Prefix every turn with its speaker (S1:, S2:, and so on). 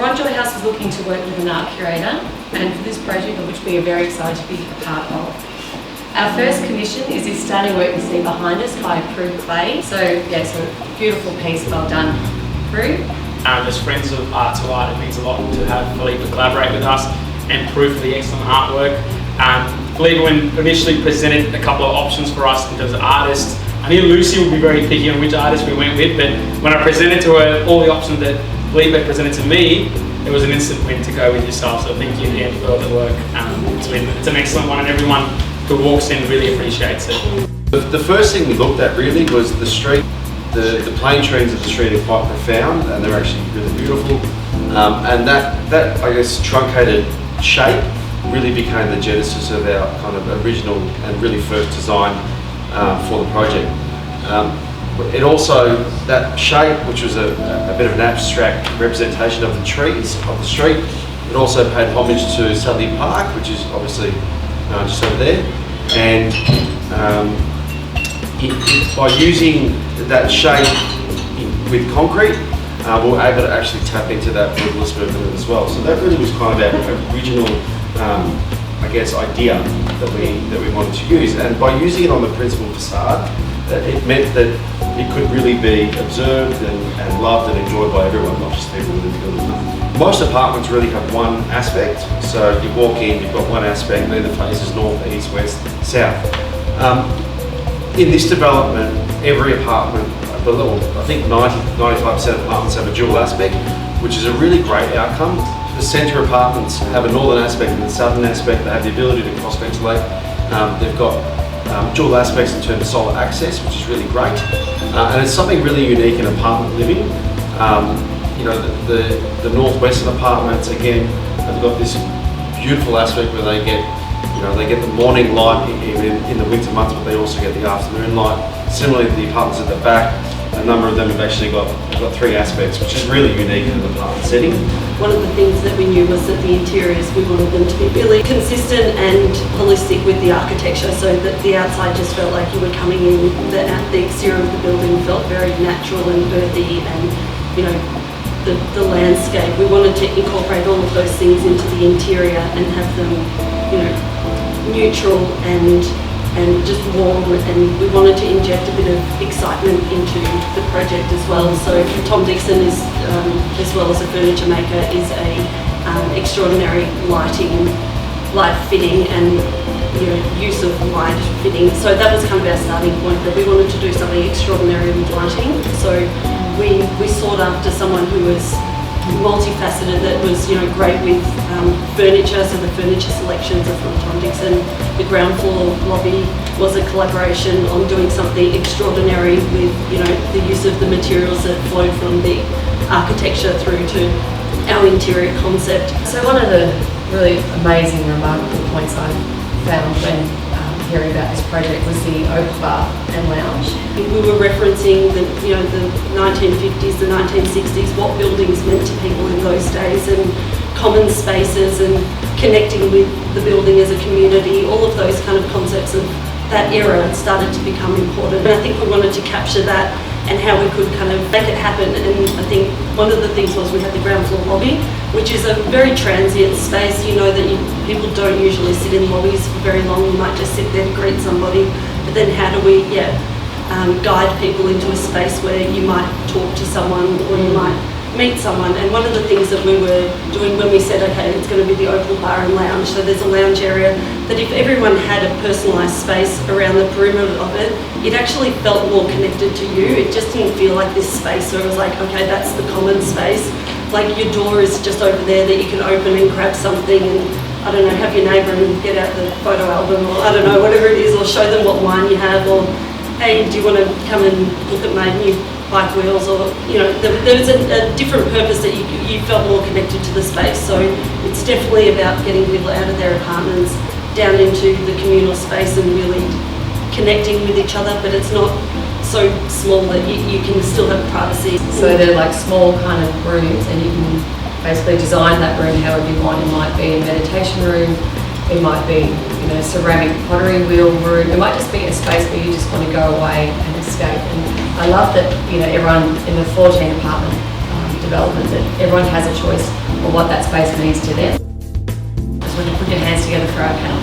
S1: Rondure House is looking to work with an art curator, and for this project, of which we are very excited to be a part of. Our first commission is this stunning work you see behind us by Prue Clay. So yeah, it's a beautiful piece, well done, Prue.
S2: As friends of Art to Art, it means a lot to have Philippa collaborate with us and Prue for the excellent artwork. Philippa, when initially presented a couple of options for us in terms of artists, I knew Lucy would be very picky on which artist we went with, but when I presented to her all the options that Philippa presented to me, it was an instant win to go with yourself. So thank you again for the work. It's an excellent one, and everyone who walks in really appreciates it.
S3: The first thing we looked at really was the street. The plane trees of the street are quite profound, and they're actually really beautiful. And that I guess truncated shape really became the genesis of our kind of original and really first design for the project. It also, that shape, which was a bit of an abstract representation of the trees of the street, it also paid homage to Sudley Park, which is obviously just over there. And by using that shape with concrete, we were able to actually tap into that brutalist movement as well. So that really was kind of our original, I guess, idea that we wanted to use. And by using it on the principal facade, it meant that it could really be observed and loved and enjoyed by everyone, not just people within the building. Most apartments really have one aspect. So you walk in, you've got one aspect, and either faces north, east, west, south. In this development, every apartment, I think 95% of apartments have a dual aspect, which is a really great outcome. The centre apartments have a northern aspect and a southern aspect. They have the ability to cross-ventilate. They've got dual aspects in terms of solar access, which is really great. And it's something really unique in apartment living. You know, the northwestern apartments, again, have got this beautiful aspect where they get the morning light even in the winter months, but they also get the afternoon light. Similarly, the apartments at the back, a number of them have actually got three aspects, which is really unique in an apartment setting.
S4: One of the things that we knew was that the interiors, we wanted them to be really consistent and holistic with the architecture, so that the outside just felt like you were coming in, the exterior of the building felt very natural and earthy, and you know, the landscape. We wanted to incorporate all of those things into the interior and have them, you know, neutral and just warm, and we wanted to inject a bit of excitement into the project as well. So Tom Dixon is, as well as a furniture maker, is a extraordinary light fitting and use of light fitting. So that was kind of our starting point, that we wanted to do something extraordinary with lighting. So we sought after someone who was multifaceted, that was great with furniture. So the furniture selections are from Tom Dixon. The ground floor lobby was a collaboration on doing something extraordinary with the use of the materials that flowed from the architecture through to our interior concept.
S1: So one of the really amazing, remarkable points I found when hearing about this project was the oak bar and lounge.
S4: We were referencing the 1950s, the 1960s, what buildings meant to people in those days, and common spaces and connecting with the building as a community. All of those kind of concepts of that era started to become important. And I think we wanted to capture that and how we could kind of make it happen. And I think one of the things was we had the ground floor lobby, which is a very transient space. You know that people don't usually sit in lobbies for very long. You might just sit there to greet somebody. But then how do we guide people into a space where you might talk to someone or you might meet someone? And one of the things that we were doing when we said, okay, it's going to be the Opal Bar and Lounge, so there's a lounge area, that if everyone had a personalised space around the perimeter of it, it actually felt more connected to you. It just didn't feel like this space where it was like, okay, that's the common space. Like your door is just over there that you can open and grab something and, I don't know, have your neighbour and get out the photo album, or I don't know, whatever it is, or show them what wine you have, or hey, do you want to come and look at my new bike wheels, or there was a different purpose that you felt more connected to the space. So it's definitely about getting people out of their apartments down into the communal space and really connecting with each other, but it's not so small that you can still have privacy.
S1: So they're like small kind of rooms, and you can basically design that room however you want. It might be a meditation room, it might be ceramic pottery wheel room, it might just be a space where you just want to go away and escape. And I love that everyone in the 14 apartment development, that everyone has a choice or what that space means to them. Just want to put your hands together for our panel.